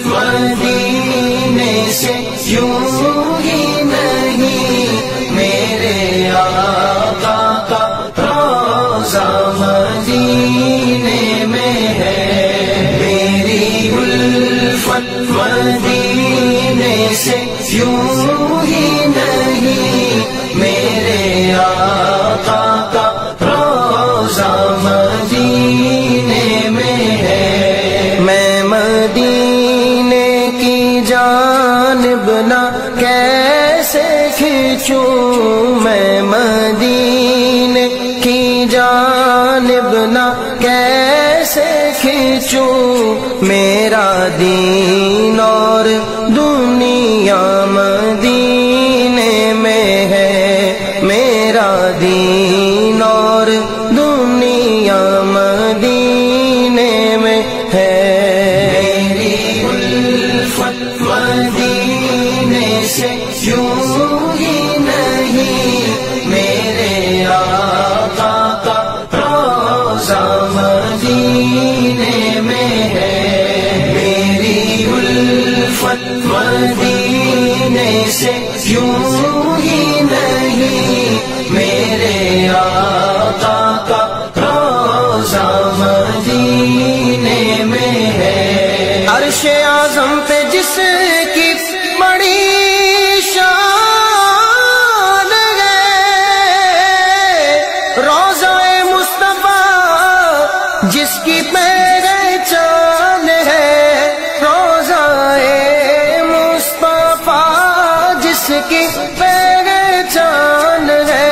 مدینے سے یوں ہی نہیں، میرے آقا کا روضہ مدینے میں ہے، میری الفت مدینے سے یوں ہی نہیں، میرے آقا کا روضہ مدینے میں ہے۔ میں مدینے کی جانب نہ کیسے کھینچوں، میں مدینے کی جانب نہ کیسے کھینچوں، میرا دین اور دنیا مدینے میں ہے، میرا دین اور دنیا مدینے میں ہے، میری الفت مدینے سے یوں ہی نہیں، میرے آقا کا روضہ مدینے میں ہے، میری الفت مدینے سے یوں ہی نہیں، میرے آقا کا روضہ مدینے میں ہے۔ عرش اعظم پہ جس کی بڑی شان ہے، روضہ مصطفیٰ جس کی پہچان ہے، روضہ مصطفیٰ جس کی پہچان ہے،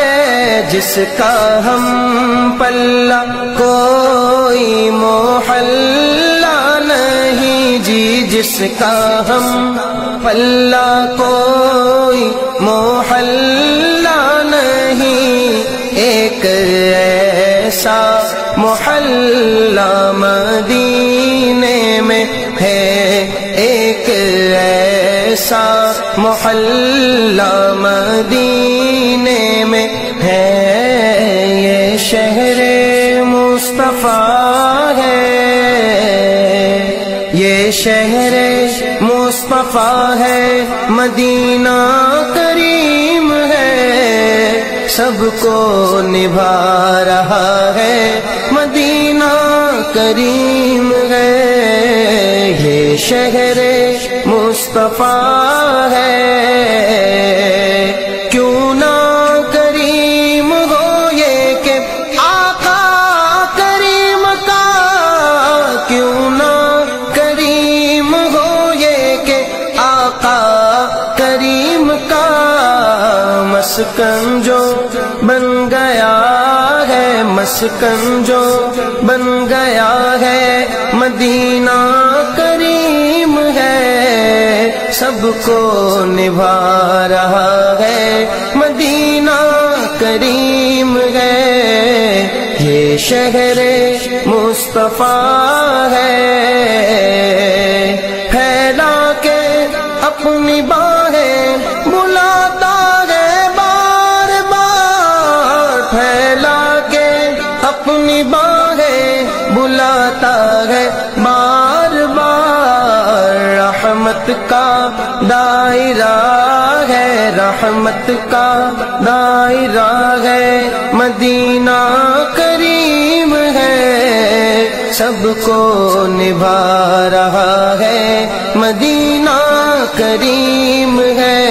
جس کا ہم پلہ کوئی محلہ نہیں جی، جس کا ہم پلہ کوئی محلہ نہیں، ایک ایسا محلہ مدینے میں ہے، ایک ایسا محلہ مدینے میں ہے، یہ شہر مصطفیٰ ہے، یہ شہر مصطفیٰ ہے، مدینہ کریم ہے، سب کو نبھا رہا ہے، مدینہ کریم ہے، یہ شہر مصطفیٰ ہے، کیوں نہ کریم ہو یہ کہ آقا کریم کا، کیوں نہ کریم ہو یہ کہ آقا کریم کا، مسکن جو بن گیا ہے، مسکن جو بن گیا ہے، مدینہ کریم ہے، سب کو نبھا رہا ہے، مدینہ کریم ہے، یہ شہر مصطفیٰ ہے، پھیلا کے اپنی باہیں بلاتا ہے بار بار، پھیلا کے اپنی باہیں بلاتا ہے بار بار، رحمت کا دائرہ ہے، رحمت کا دائرہ ہے، مدینہ کریم ہے، سب کو نبھا رہا ہے، مدینہ کریم ہے،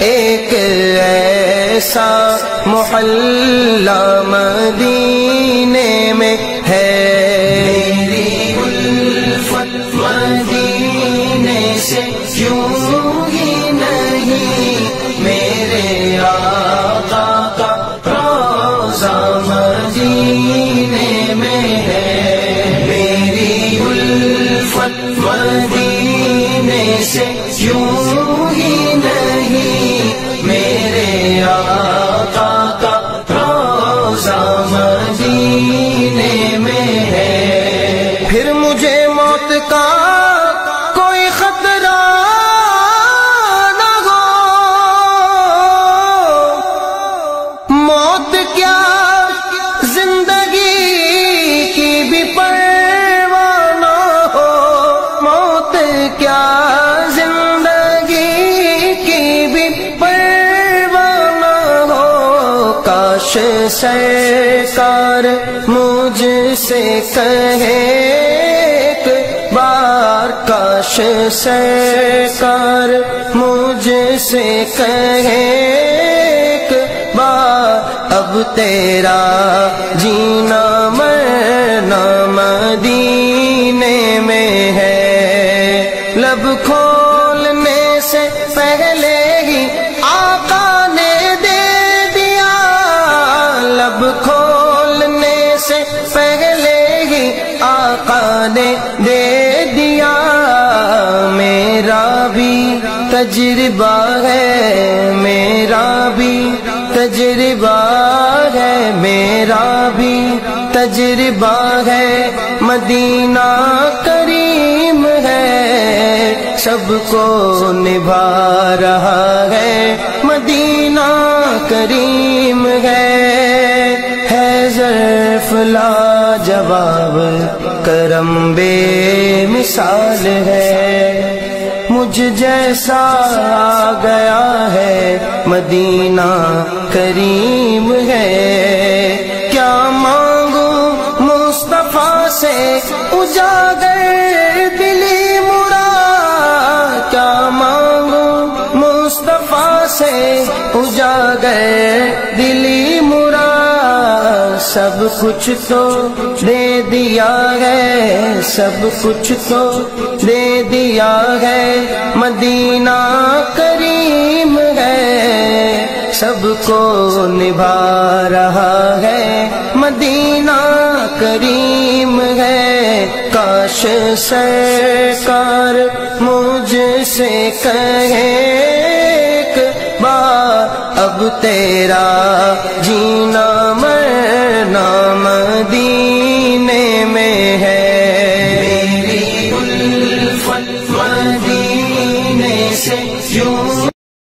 ایک ایسا محلہ مدینے میں ہے، میری الفت مدینے سے یوں ہی نہیں، میرے آقا کا روضہ مدینے میں ہے، میری الفت مدینے سے یوں ہی نہیں، میرے آقا کا روضہ مدینے میں ہے۔ پھر مجھے موت کا کوئی خطرہ نہ ہو، موت کیا زندگی کی بھی پرواہ نہ ہو، موت کیا سرکار مجھ سے کہے ایک بار، کاش سرکار مجھ سے کہے ایک بار، اب تیرا جینا مرنا مدینے میں ہے۔ لب کھولنے سے پہلے ہی آقا نے دے دیا، لب کھولنے سے پہلے ہی آقا نے دے دیا۔ میرا بھی تجربہ ہے، میرا بھی تجربہ ہے، میرا بھی تجربہ ہے، مدینہ کریم ہے، سب کو نبھا رہا ہے، مدینہ کریم ہے ظرف لاجواب، کرم بے مثال ہے، مجھ جیسا آ گیا ہے، مدینہ کریم ہے۔ کیا مانگوں مصطفیٰ سے اجاگر دلی مراد، کیا مانگوں مصطفیٰ سے اجاگر دلی مراد، سب کچھ تو دے دیا ہے، سب کچھ تو دے دیا ہے، مدینہ کریم ہے، سب کو نبھا رہا ہے، مدینہ کریم ہے۔ کاش سرکار مجھ سے کہے ایک بار، اب تیرا جینا